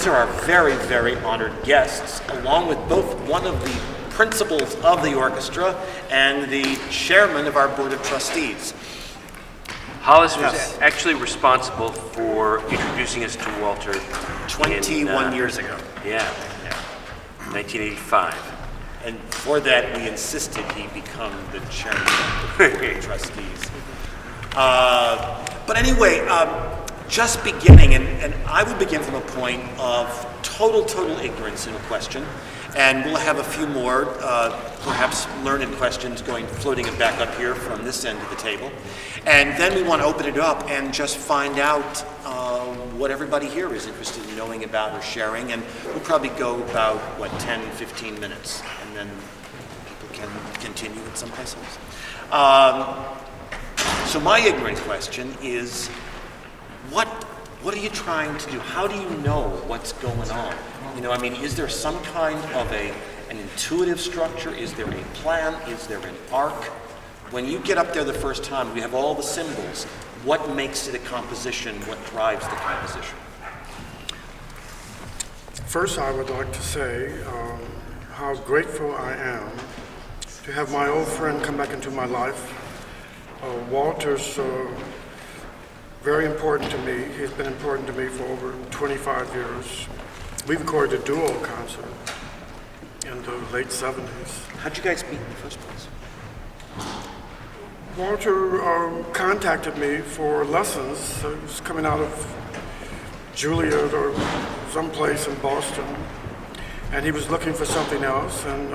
are our very, very honored guests, along with both one of the principals of the orchestra and the chairman of our board of trustees. Hollis was actually responsible for introducing us to Walter 21 years ago. Yeah, 1985. And for that, we insisted he become the chairman of the board of trustees. But anyway, just beginning, and I will begin from a point of total ignorance in a question, and we'll have a few more, perhaps learned questions floating back up here from this end of the table. And then we want to open it up and just find out what everybody here is interested in knowing about or sharing, and we'll probably go about, 10, 15 minutes, and then people can continue at someplace else. So my ignorant question is, what are you trying to do? How do you know what's going on? Is there some kind of an intuitive structure? Is there a plan? Is there an arc? When you get up there the first time, we have all the symbols. What makes it a composition? What drives the composition? First, I would like to say how grateful I am to have my old friend come back into my life. Walter's very important to me. He's been important to me for over 25 years. We recorded a duo concert in the late 70s. How'd you guys meet in the first place? Walter contacted me for lessons. He was coming out of Juilliard or someplace in Boston, and he was looking for something else, and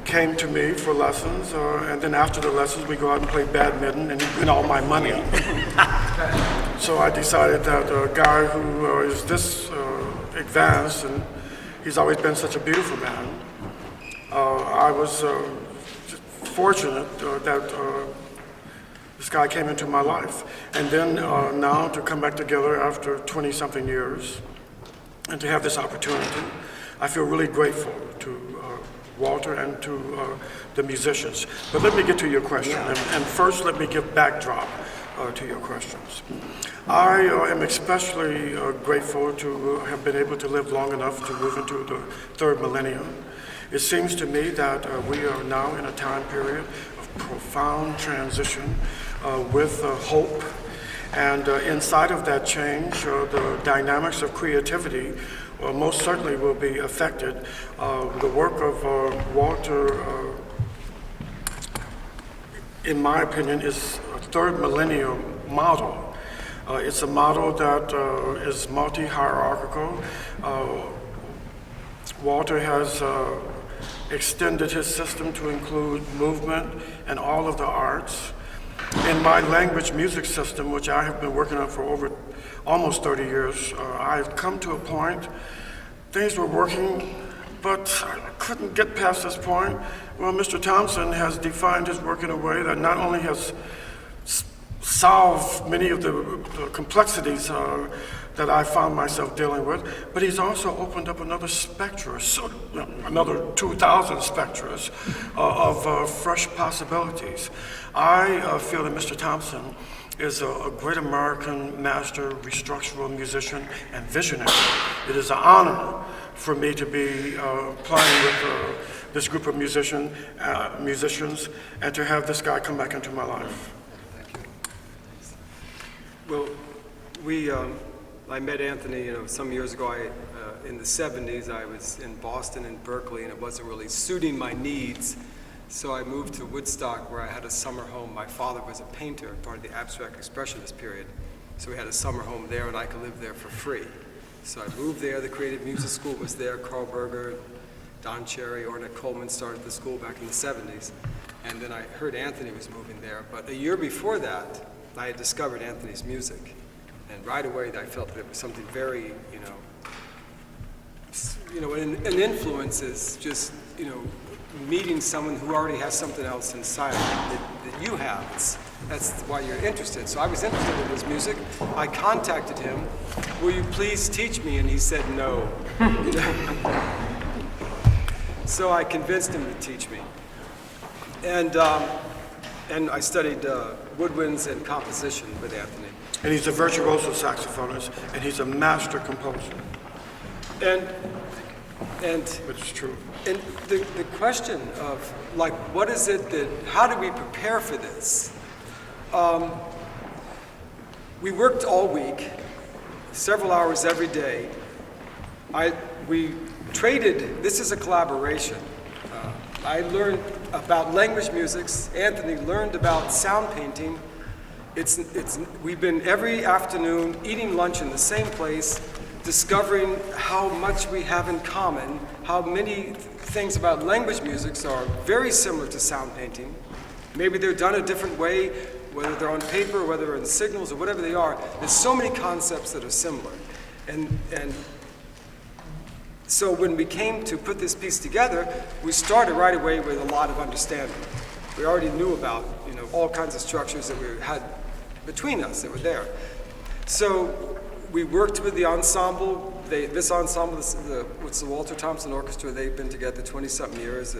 came to me for lessons, and then after the lessons we go out and play badminton, and he win all my money. So I decided that a guy who is this advanced, and he's always been such a beautiful man, I was fortunate that this guy came into my life. And then now to come back together after 20-something years and to have this opportunity, I feel really grateful to Walter and to the musicians. But let me get to your question, and first let me give backdrop to your questions. I am especially grateful to have been able to live long enough to move into the third millennium. It seems to me that we are now in a time period of profound transition with hope, and inside of that change, the dynamics of creativity most certainly will be affected. The work of Walter, in my opinion, is a third millennium model. It's a model that is multi-hierarchical. Walter has extended his system to include movement and all of the arts. In my language music system, which I have been working on for over almost 30 years, I've come to a point, things were working, but I couldn't get past this point. Well, Mr. Thompson has defined his work in a way that not only has solved many of the complexities that I found myself dealing with, but he's also opened up another spectra, another 2,000 spectras of fresh possibilities. I feel that Mr. Thompson is a great American master, restructural musician, and visionary. It is an honor for me to be playing with this group of musicians, and to have this guy come back into my life. Well, I met Anthony, some years ago. In the 70s, I was in Boston and Berkeley, and it wasn't really suiting my needs. So I moved to Woodstock, where I had a summer home. My father was a painter, part of the abstract expressionist period. So we had a summer home there, and I could live there for free. So I moved there. The Creative Music School was there. Carl Berger, Don Cherry, Ornette Coleman started the school back in the 70s. And then I heard Anthony was moving there. But a year before that, I had discovered Anthony's music. And right away, I felt that it was something very, an influence is just, meeting someone who already has something else inside that you have. That's why you're interested. So I was interested in his music. I contacted him. Will you please teach me? And he said no. So I convinced him to teach me. And I studied woodwinds and composition with Anthony. And he's a virtuoso saxophonist, and he's a master composer. And Which is true. And the question of, like, what is it that, how do we prepare for this? We worked all week, several hours every day. We traded, this is a collaboration. I learned about language musics. Anthony learned about sound painting. We've been every afternoon eating lunch in the same place, discovering how much we have in common, how many things about language musics are very similar to sound painting. Maybe they're done a different way, whether they're on paper, whether they're in signals, or whatever they are. There's so many concepts that are similar. And so when we came to put this piece together, we started right away with a lot of understanding. We already knew about, all kinds of structures that we had between us that were there. So we worked with the ensemble. This ensemble, it's the Walter Thompson Orchestra. They've been together 20-something years.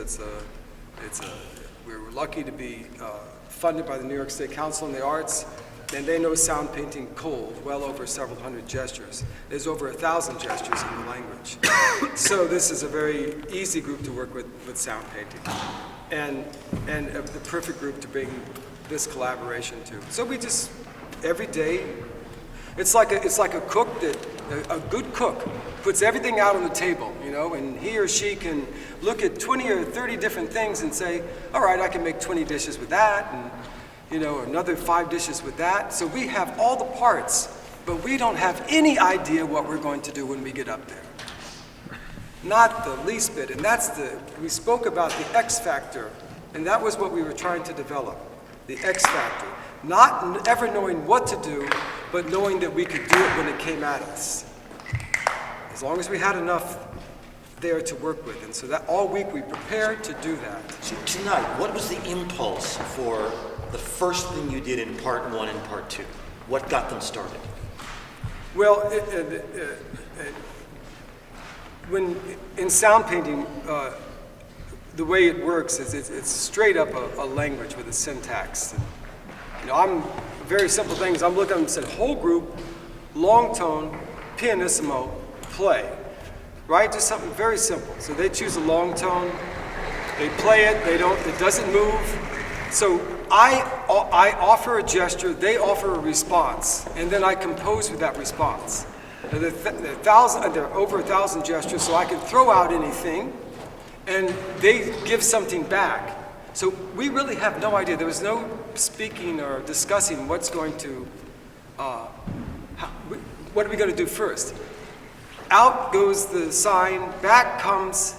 We were lucky to be funded by the New York State Council on the Arts, and they know sound painting cold, well over several hundred gestures. There's over 1,000 gestures in the language. So this is a very easy group to work with sound painting, and the perfect group to bring this collaboration to. So we just, every day, it's like a cook a good cook puts everything out on the table, and he or she can look at 20 or 30 different things and say, all right, I can make 20 dishes with that, and another 5 dishes with that. So we have all the parts, but we don't have any idea what we're going to do when we get up there. Not the least bit, and we spoke about the X factor, and that was what we were trying to develop, the X factor. Not ever knowing what to do, but knowing that we could do it when it came at us. As long as we had enough there to work with. And so that all week we prepared to do that. So tonight, what was the impulse for the first thing you did in part 1 and part 2? What got them started? Well, when in sound painting, the way it works is it's straight up a language with a syntax. I'm very simple things. I'm looking and said, whole group, long tone, pianissimo, play. Right? Just something very simple. So they choose a long tone, they play it, it doesn't move. So I offer a gesture, they offer a response, and then I compose with that response. There are over 1,000 gestures, so I can throw out anything, and they give something back. So we really have no idea. There was no speaking or discussing what are we going to do first? Out goes the sign, back comes,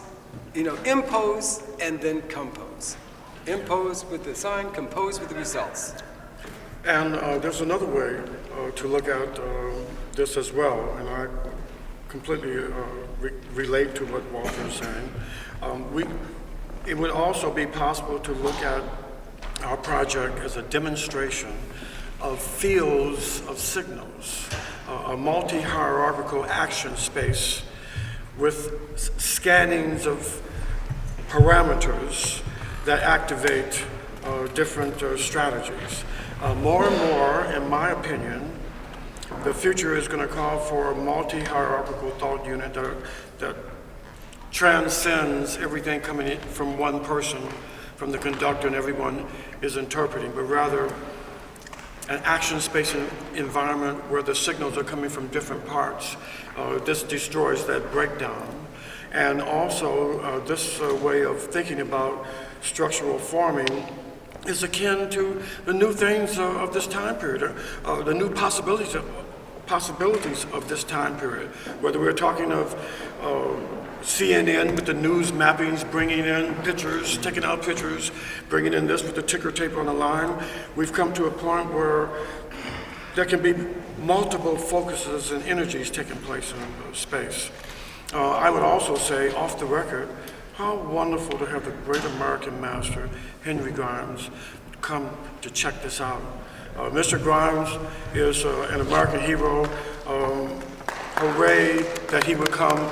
impose, and then compose. Impose with the sign, compose with the results. And there's another way to look at this as well, and I completely relate to what Walter is saying. It would also be possible to look at our project as a demonstration of fields of signals, a multi-hierarchical action space with scannings of parameters that activate different strategies. More and more, in my opinion, the future is going to call for a multi-hierarchical thought unit that transcends everything coming in from one person, from the conductor, and everyone is interpreting, but rather an action space environment where the signals are coming from different parts. This destroys that breakdown. And also, this way of thinking about structural forming is akin to the new things of this time period, the new possibilities of this time period. Whether we're talking of CNN with the news mappings, bringing in pictures, taking out pictures, bringing in this with the ticker tape on the line, we've come to a point where there can be multiple focuses and energies taking place in space. I would also say, off the record, how wonderful to have the great American master, Henry Grimes, come to check this out. Mr. Grimes is an American hero. Hooray that he would come.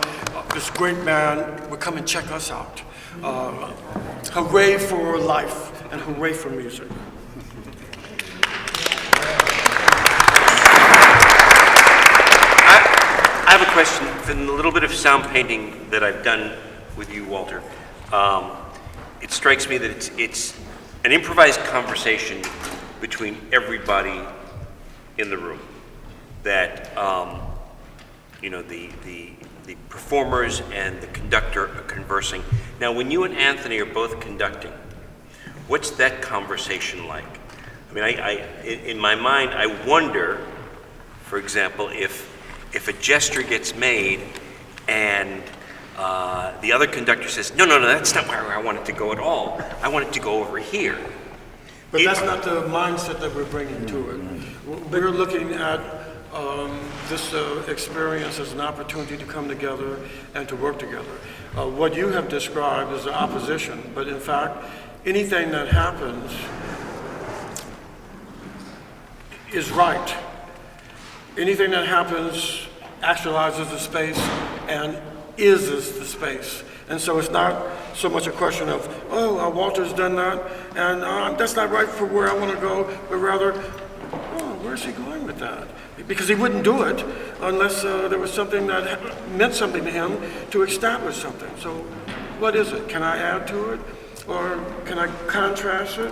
This great man would come and check us out. Hooray for life and hooray for music. I have a question. From the little bit of sound painting that I've done with you, Walter, it strikes me that it's an improvised conversation between everybody in the room. That the performers and the conductor are conversing. Now, when you and Anthony are both conducting, what's that conversation like? I mean, in my mind, I wonder, for example, if a gesture gets made and the other conductor says, no, that's not where I want it to go at all. I want it to go over here. But that's not the mindset that we're bringing to it. We're looking at this experience as an opportunity to come together and to work together. What you have described is an opposition, but in fact, anything that happens is right. Anything that happens actualizes the space and is the space. And so it's not so much a question of, Walter's done that, and that's not right for where I want to go, but rather, where's he going with that? Because he wouldn't do it unless there was something that meant something to him to establish something. So what is it? Can I add to it? Or can I contrast it?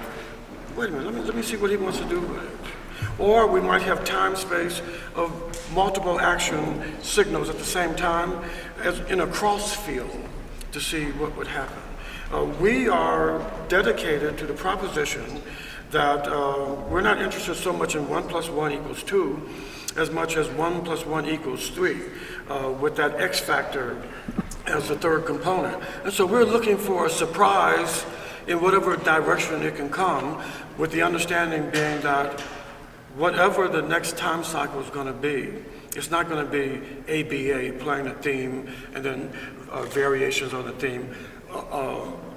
Wait a minute, let me see what he wants to do with it. Or we might have time space of multiple action signals at the same time as in a cross field to see what would happen. We are dedicated to the proposition that we're not interested so much in 1 + 1 = 2 as much as 1 + 1 = 3, with that X factor as the third component. And so we're looking for a surprise in whatever direction it can come, with the understanding being that whatever the next time cycle is going to be, it's not going to be ABA playing a theme and then variations on the theme.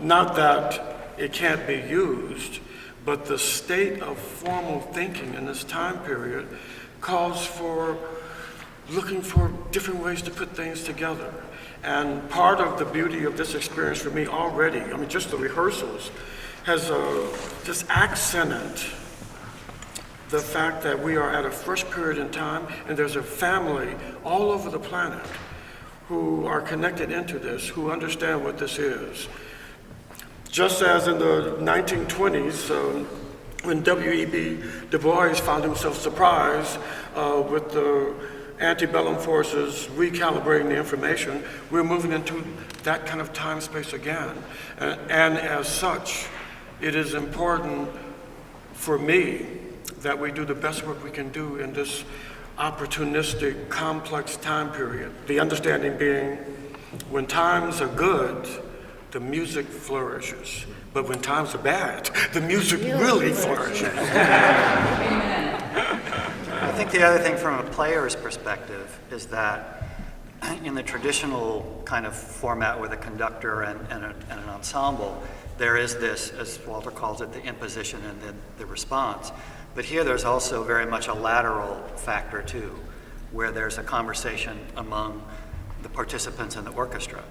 Not that it can't be used, but the state of formal thinking in this time period calls for looking for different ways to put things together. And part of the beauty of this experience for me already, I mean, just the rehearsals, has just accented the fact that we are at a fresh period in time, and there's a family all over the planet who are connected into this, who understand what this is. Just as in the 1920s, when W.E.B. Du Bois found himself surprised with the antebellum forces recalibrating the information, we're moving into that kind of time space again. And as such, it is important for me that we do the best work we can do in this opportunistic, complex time period. The understanding being, when times are good, the music flourishes. But when times are bad, the music really flourishes. I think the other thing from a player's perspective is that in the traditional kind of format with a conductor and an ensemble, there is this, as Walter calls it, the imposition and then the response. But here there's also very much a lateral factor too, where there's a conversation among the participants in the orchestra.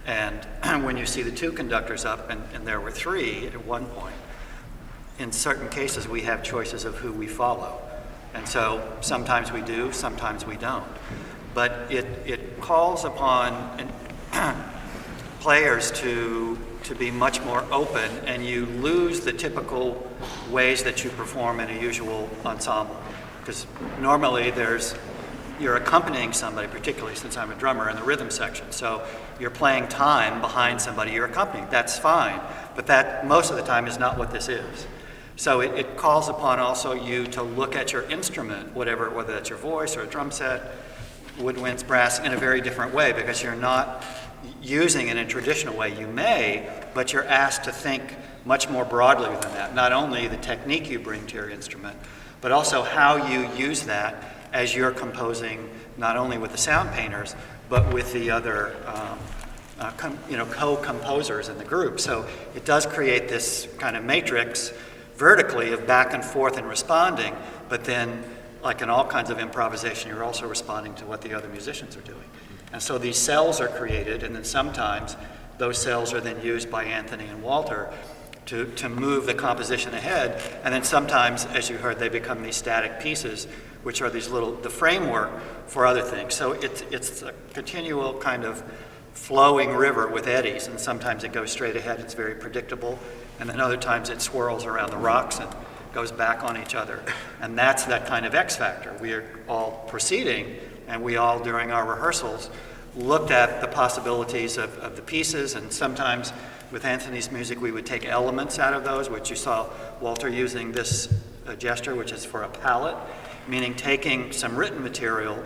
And when you see the two conductors up, and there were three at one point, in certain cases we have choices of who we follow. And so sometimes we do, sometimes we don't. But it calls upon players to be much more open, and you lose the typical ways that you perform in a usual ensemble. Because normally you're accompanying somebody, particularly since I'm a drummer in the rhythm section. So you're playing time behind somebody you're accompanying. That's fine, but that most of the time is not what this is. So it calls upon also you to look at your instrument, whether that's your voice or a drum set, woodwinds, brass, in a very different way, because you're not using it in a traditional way. You may, but you're asked to think much more broadly than that. Not only the technique you bring to your instrument, but also how you use that as you're composing, not only with the sound painters, but with the other co-composers in the group. So it does create this kind of matrix vertically of back and forth and responding, but then, like in all kinds of improvisation, you're also responding to what the other musicians are doing. And so these cells are created, and then sometimes those cells are then used by Anthony and Walter to move the composition ahead. And then sometimes, as you heard, they become these static pieces which are the framework for other things. So it's a continual kind of flowing river with eddies, and sometimes it goes straight ahead, it's very predictable, and then other times it swirls around the rocks and goes back on each other. And that's that kind of X factor. We are all proceeding, and we all, during our rehearsals, looked at the possibilities of the pieces, and sometimes with Anthony's music we would take elements out of those, which you saw Walter using this gesture, which is for a palette, meaning taking some written material.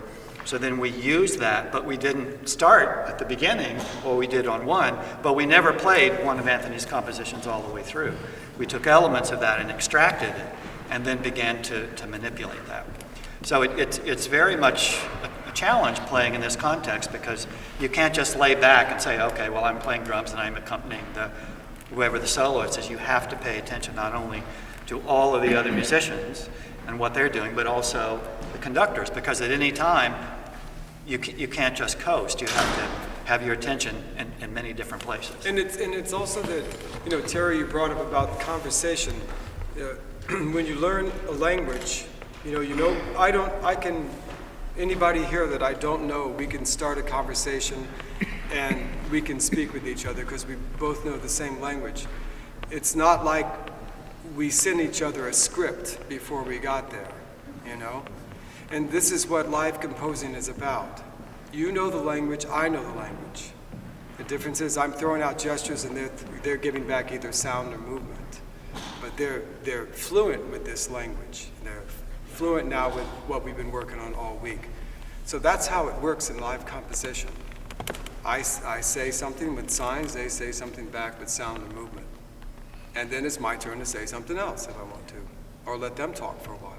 So then we used that, but we didn't start at the beginning, or we did on one, but we never played one of Anthony's compositions all the way through. We took elements of that and extracted it, and then began to manipulate that. So it's very much a challenge playing in this context, because you can't just lay back and say, okay, well, I'm playing drums and I'm accompanying whoever the soloist is. You have to pay attention not only to all of the other musicians and what they're doing, but also the conductors, because at any time, you can't just coast. You have to have your attention in many different places. And it's also that, Terry, you brought up conversation. When you learn a language, anybody here that I don't know, we can start a conversation and we can speak with each other because we both know the same language. It's not like we sent each other a script before we got there, And this is what live composing is about. You know the language, I know the language. The difference is I'm throwing out gestures and they're giving back either sound or movement. But they're fluent with this language. They're fluent now with what we've been working on all week. So that's how it works in live composition. I say something with signs, they say something back with sound and movement. And then it's my turn to say something else if I want to, or let them talk for a while.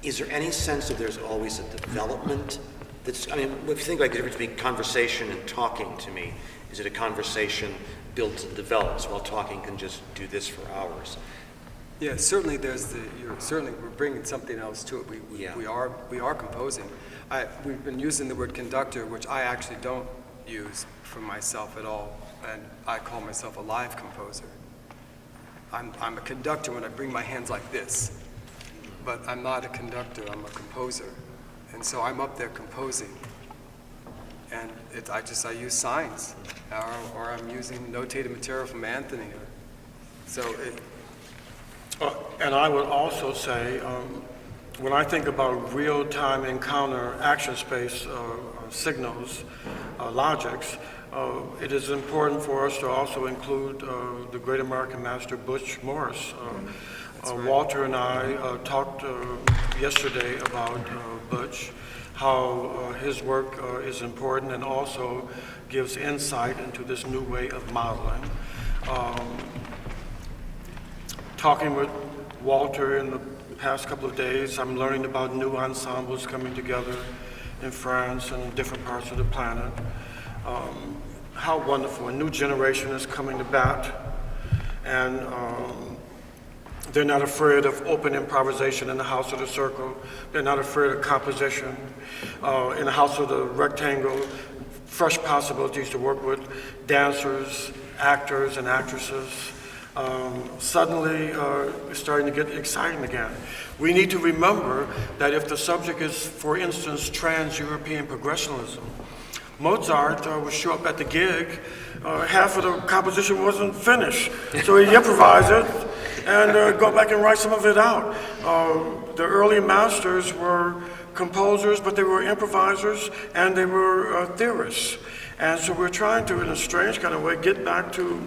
Is there any sense that there's always a development? If you think like the difference between conversation and talking to me, is it a conversation built and develops while talking can just do this for hours? Yeah, certainly we're bringing something else to it. We are composing. We've been using the word conductor, which I actually don't use for myself at all, and I call myself a live composer. I'm a conductor when I bring my hands like this, but I'm not a conductor, I'm a composer. And so I'm up there composing, and I use signs, or I'm using notated material from Anthony. And I would also say, when I think about real-time encounter action space signals, logics, it is important for us to also include the great American master Butch Morris. Right. Walter and I talked yesterday about Butch, how his work is important and also gives insight into this new way of modeling. Talking with Walter in the past couple of days, I'm learning about new ensembles coming together in France and in different parts of the planet. How wonderful, a new generation is coming to bat, and they're not afraid of open improvisation in the House of the Circle. They're not afraid of composition. In the House of the Rectangle, fresh possibilities to work with dancers, actors, and actresses. Suddenly, it's starting to get exciting again. We need to remember that if the subject is, for instance, trans-European progressionism, Mozart would show up at the gig, half of the composition wasn't finished, so he'd improvise it and go back and write some of it out. The early masters were composers, but they were improvisers and they were theorists. And so we're trying to, in a strange kind of way, get back to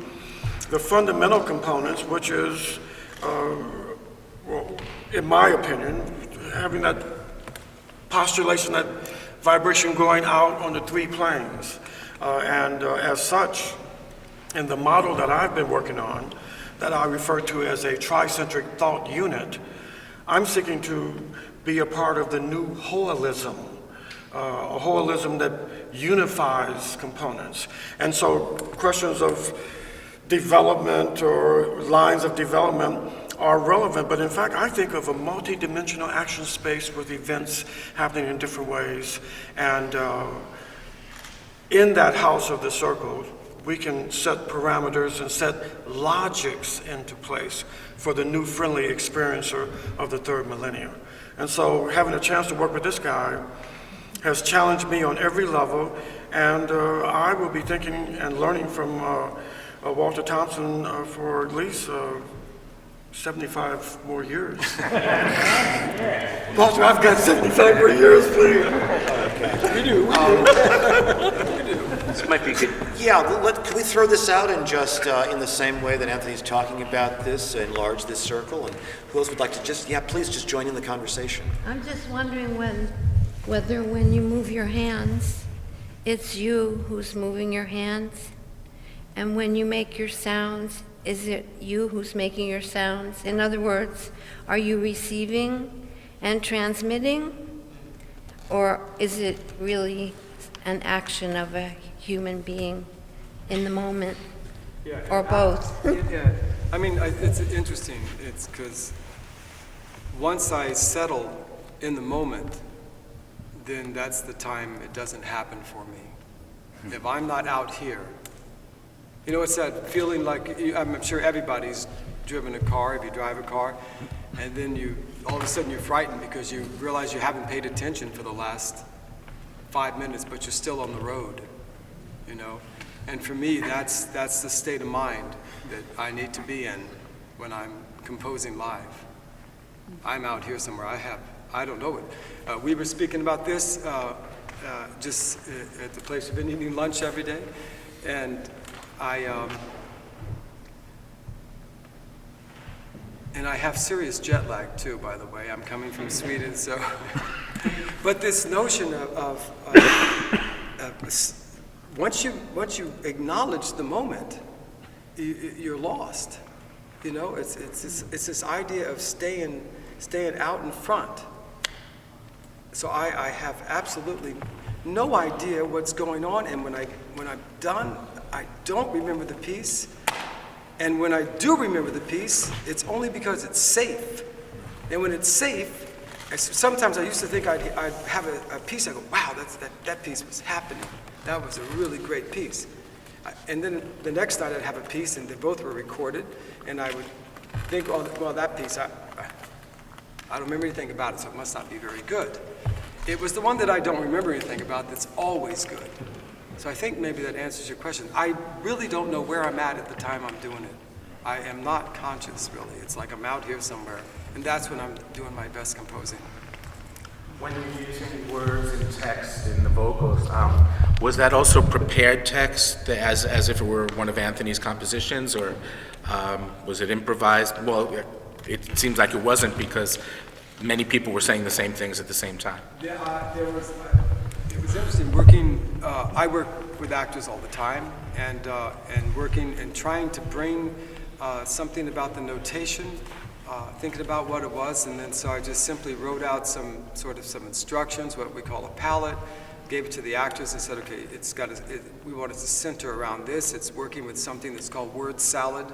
the fundamental components, which is, in my opinion, having that postulation, that vibration going out on the three planes. And as such, in the model that I've been working on, that I refer to as a tricentric thought unit, I'm seeking to be a part of the new holism, a holism that unifies components. And so questions of development or lines of development are relevant, but in fact I think of a multi-dimensional action space with events happening in different ways, and in that House of the Circle we can set parameters and set logics into place for the new friendly experiencer of the third millennium. And so having a chance to work with this guy has challenged me on every level, and I will be thinking and learning from Walter Thompson for at least 75 more years. Walter, I've got 75 more years, please. We do. This might be good. Yeah, can we throw this out and just, in the same way that Anthony's talking about this, enlarge this circle? And who else would like to please just join in the conversation. I'm just wondering whether when you move your hands, it's you who's moving your hands, and when you make your sounds, is it you who's making your sounds? In other words, are you receiving and transmitting, or is it really an action of a human being in the moment, or both? Yeah, I mean, it's interesting. It's because once I settle in the moment, then that's the time it doesn't happen for me. If I'm not out here, you know, it's that feeling like, I'm sure everybody's driven a car, if you drive a car, and then all of a sudden you're frightened because you realize you haven't paid attention for the last 5 minutes, but you're still on the road, you know? And for me, that's the state of mind that I need to be in when I'm composing live. I'm out here somewhere. I don't know it. We were speaking about this just at the place we've been eating lunch every day, and I have serious jet lag too, by the way. I'm coming from Sweden, so. But this notion of once you acknowledge the moment, you're lost. You know, it's this idea of staying out in front. So I have absolutely no idea what's going on, and when I'm done, I don't remember the piece. And when I do remember the piece, it's only because it's safe. And when it's safe, sometimes I used to think I'd have a piece, I go, wow, that piece was happening. That was a really great piece. And then the next night I'd have a piece, and they both were recorded, and I would think, well, that piece, I don't remember anything about it, so it must not be very good. It was the one that I don't remember anything about that's always good. So I think maybe that answers your question. I really don't know where I'm at the time I'm doing it. I am not conscious, really. It's like I'm out here somewhere, and that's when I'm doing my best composing. When you're using words and text in the vocals, was that also prepared text as if it were one of Anthony's compositions, or was it improvised? Well, it seems like it wasn't, because many people were saying the same things at the same time. It was interesting working. I work with actors all the time, and working and trying to bring something about the notation, thinking about what it was, and then so I just simply wrote out some instructions, what we call a palette, gave it to the actors and said, okay, we want it to center around this. It's working with something that's called word salad,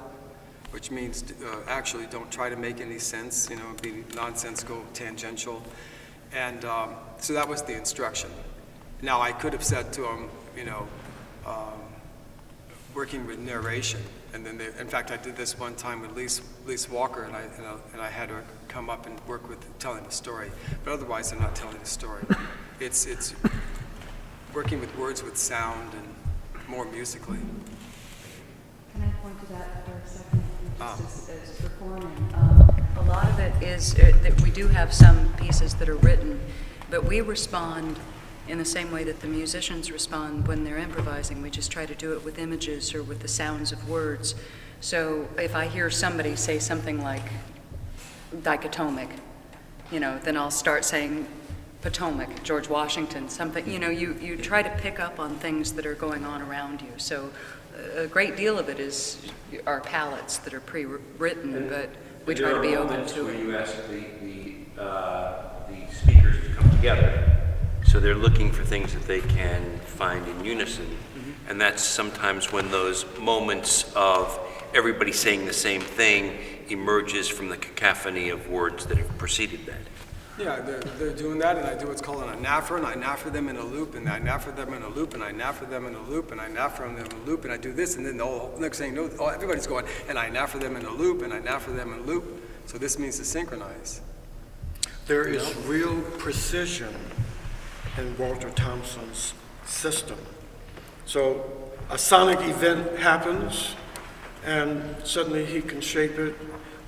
which means actually don't try to make any sense, you know, be nonsensical, tangential. And so that was the instruction. Now I could have said to them, you know, working with narration. And then in fact, I did this one time with Leese Walker, and I had her come up and work with telling a story. But otherwise, I'm not telling a story. It's working with words with sound and more musically. Can I point to that for a second? Just as performing. A lot of it is that we do have some pieces that are written, but we respond in the same way that the musicians respond when they're improvising. We just try to do it with images or with the sounds of words. So if I hear somebody say something like dichotomic, you know, then I'll start saying Potomac, George Washington, something, you know, you try to pick up on things that are going on around you. So a great deal of it is our palettes that are pre-written, but we try to be open to it. You ask the speakers to come together. So they're looking for things that they can find in unison. Mm-hmm. And that's sometimes when those moments of everybody saying the same thing emerges from the cacophony of words that have preceded that. Yeah, they're doing that, and I do what's called an anaphora, and I anaphora them in a loop, and I anaphora them in a loop, and I anaphora them in a loop, and I anaphora them in a loop, and I do this, and then the whole next thing, everybody's going, and I anaphora them in a loop, and I anaphora them in a loop. So this means to synchronize. There is real precision in Walter Thompson's system. So a sonic event happens, and suddenly he can shape it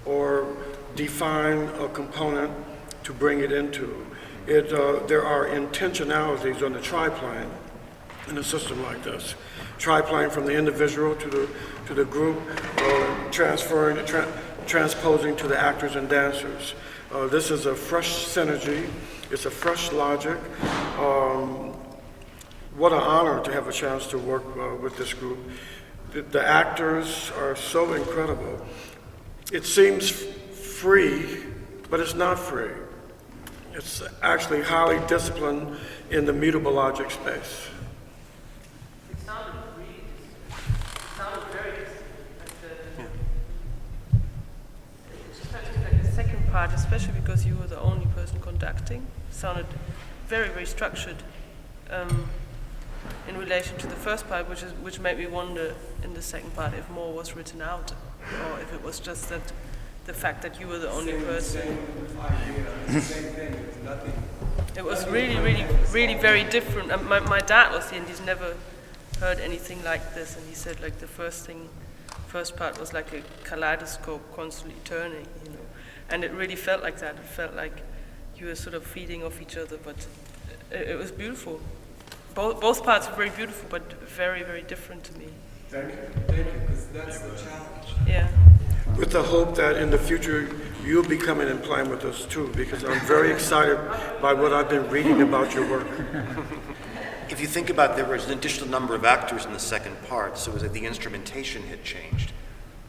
or define a component to bring it into. There are intentionalities on the triplane in a system like this. Triplane from the individual to the group, transposing to the actors and dancers. This is a fresh synergy. It's a fresh logic. What an honor to have a chance to work with this group. The actors are so incredible. It seems free, but it's not free. It's actually highly disciplined in the mutable logic space. It sounded very distant. It's just like the second part, especially because you were the only person conducting, sounded very, very structured in relation to the first part, which made me wonder in the second part if more was written out, or if it was just that the fact that you were the only person. Same idea, same thing, it was nothing. It was really, really, really very different. My dad was here, and he's never heard anything like this, and he said like the first part was like a kaleidoscope constantly turning, you know, and it really felt like that. It felt like you were sort of feeding off each other, but it was beautiful. Both parts were very beautiful, but very, very different to me. Thank you, because that's the challenge. Yeah. With the hope that in the future you'll be coming and playing with us too, because I'm very excited by what I've been reading about your work. If you think about it, there was an additional number of actors in the second part, so it was like the instrumentation had changed.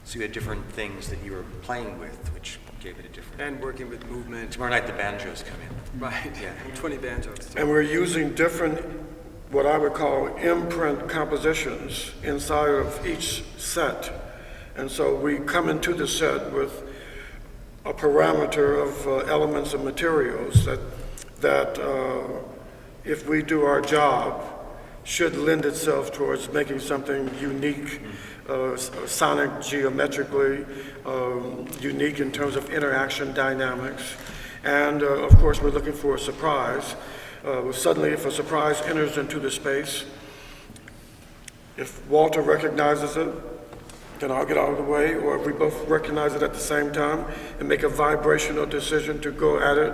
So you had different things that you were playing with, which gave it a different... And working with movement. Tomorrow night the banjos come in. Right, Yeah. 20 banjos. And we're using different, what I would call imprint compositions inside of each set. And so we come into the set with a parameter of elements and materials that if we do our job, should lend itself towards making something unique, sonic, geometrically, unique in terms of interaction dynamics. And of course, we're looking for a surprise. Suddenly, if a surprise enters into the space, if Walter recognizes it, then I'll get out of the way, or if we both recognize it at the same time and make a vibrational decision to go at it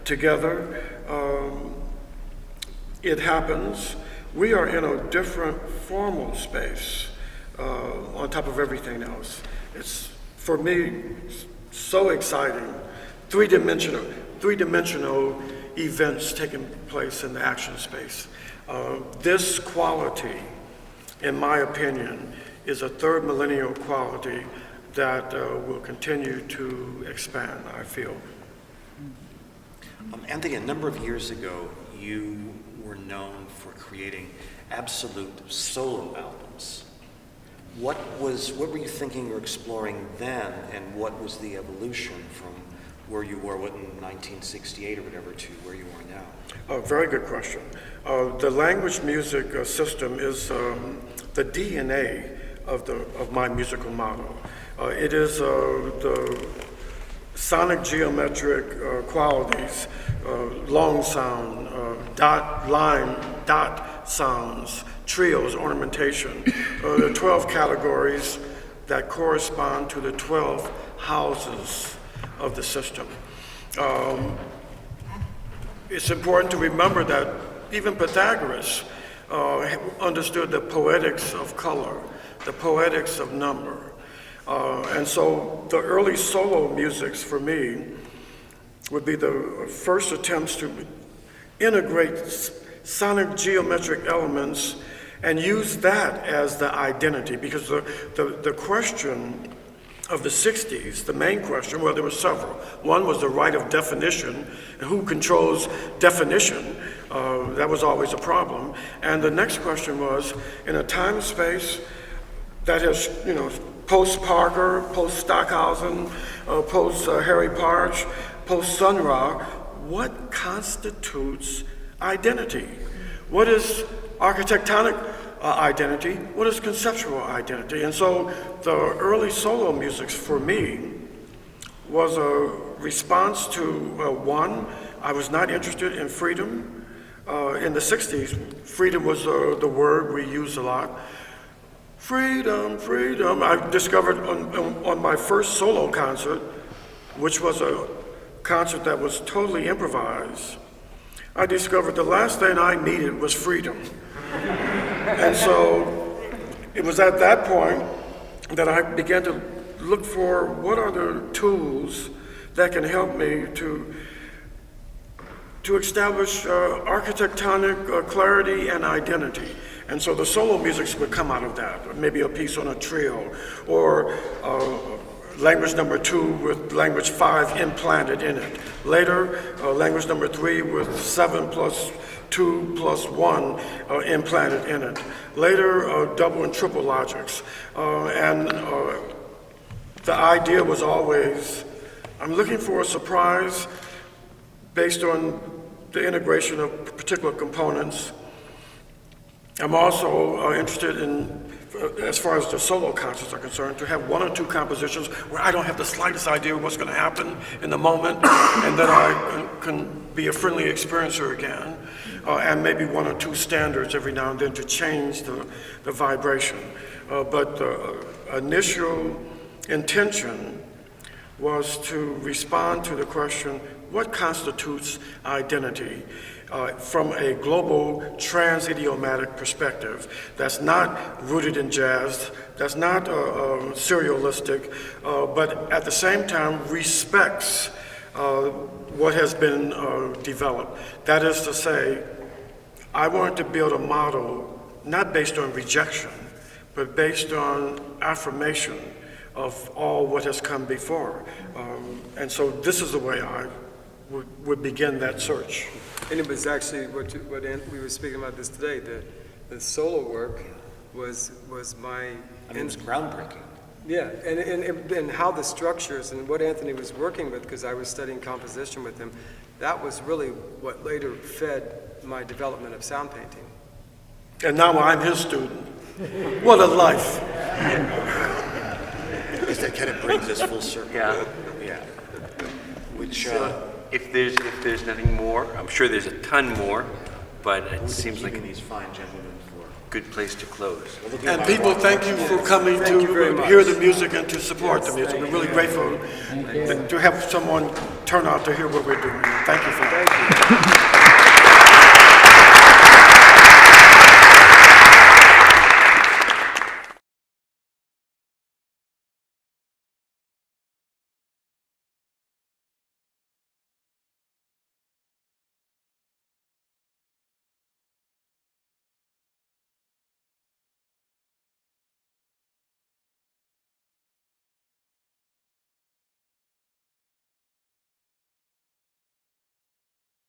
together, it happens. We are in a different formal space on top of everything else. It's, for me, so exciting. Three-dimensional events taking place in the action space. This quality, in my opinion, is a third millennial quality that will continue to expand, I feel. Anthony, a number of years ago, you were known for creating absolute solo albums. What were you thinking or exploring then, and what was the evolution from where you were, in 1968 or whatever, to where you are now? Very good question. The language music system is the DNA of my musical model. It is the sonic geometric qualities, long sound, dot sounds, trios, ornamentation, the 12 categories that correspond to the 12 houses of the system. It's important to remember that even Pythagoras understood the poetics of color, the poetics of number. And so the early solo musics for me would be the first attempts to integrate sonic geometric elements and use that as the identity, because the question of the 60s, the main question, well, there were several. One was the right of definition, and who controls definition? That was always a problem. And the next question was, in a time and space that has, post-Parker, post-Stockhausen, post-Harry Parch, post-Sun Ra, what constitutes identity? What is architectonic identity? What is conceptual identity? And so the early solo music for me was a response to, one, I was not interested in freedom. In the 60s, freedom was the word we used a lot. Freedom, freedom. I discovered on my first solo concert, which was a concert that was totally improvised, I discovered the last thing I needed was freedom. And so it was at that point that I began to look for what are the tools that can help me to establish architectonic clarity and identity. And so the solo music would come out of that, maybe a piece on a trio, or language number 2 with language 5 implanted in it. Later, language number 3 with 7 plus 2 plus 1 implanted in it. Later, double and triple logics. And the idea was always, I'm looking for a surprise based on the integration of particular components. I'm also interested in, as far as the solo concerts are concerned, to have 1 or 2 compositions where I don't have the slightest idea what's going to happen in the moment, and that I can be a friendly experiencer again, and maybe 1 or 2 standards every now and then to change the vibration. But the initial intention was to respond to the question, what constitutes identity? From a global trans-idiomatic perspective that's not rooted in jazz, that's not serialistic, but at the same time respects what has been developed. That is to say, I wanted to build a model not based on rejection, but based on affirmation of all what has come before. And so this is the way I would begin that search. And it was actually we were speaking about this today. The solo work was my. It was groundbreaking. Yeah, and how the structures and what Anthony was working with, because I was studying composition with him, that was really what later fed my development of sound painting. And now I'm his student. What a life. That kind of brings us full circle. Yeah. Yeah. Which, If there's nothing more, I'm sure there's a ton more, but it seems like these fine gentlemen for. a good place to close. And people, thank you for coming to hear the music and to support the music. We're really grateful to have someone turn out to hear what we're doing. Thank you for that.